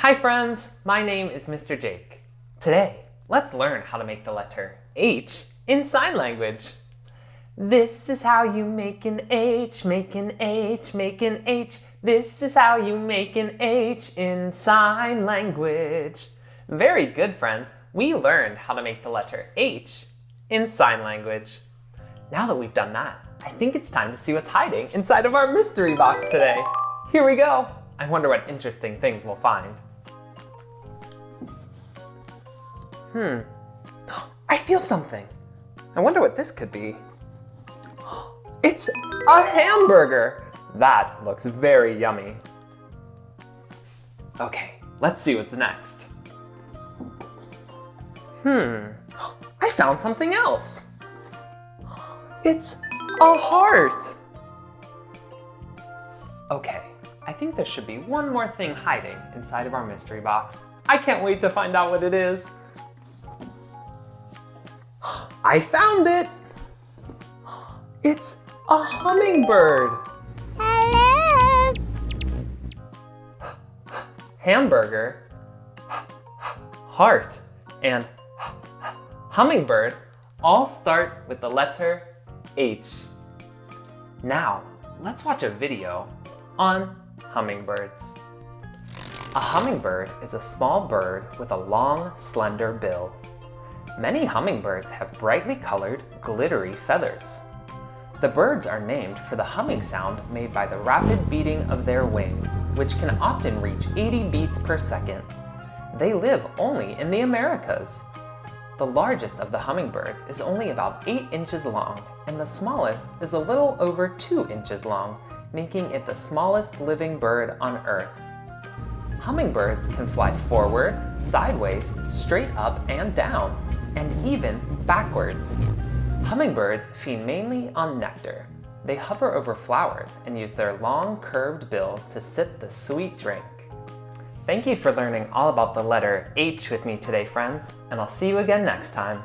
Hi friends, my name is Mr. Jake. Today, let's learn how to make the letter H in sign language. This is how you make an H, make an H, make an H. This is how you make an H in sign language. Very good, friends. We learned how to make the letter H in sign language. Now that we've done that, I think it's time to see what's hiding inside of our mystery box today. Here we go. I wonder what interesting things we'll find. I feel something. I wonder what this could be. It's a hamburger. That looks very yummy. Okay, let's see what's next. I found something else. It's a heart. Okay, I think there should be one more thing hiding inside of our mystery box. I can't wait to find out what it is. I found it! It's a hummingbird. Hello! Hamburger, heart, and hummingbird all start with the letter H. Now, let's watch a video on hummingbirds. A hummingbird is a small bird with a long, slender bill. Many hummingbirds have brightly colored, glittery feathers. The birds are named for the humming sound made by the rapid beating of their wings, which can often reach 80 beats per second. They live only in the Americas. The largest of the hummingbirds is only about 8 inches long, and the smallest is a little over 2 inches long, making it the smallest living bird on Earth. Hummingbirds can fly forward, sideways, straight up and down, and even backwards. Hummingbirds feed mainly on nectar. They hover over flowers and use their long, curved bill to sip the sweet drink. Thank you for learning all about the letter H with me today, friends, and I'll see you again next time.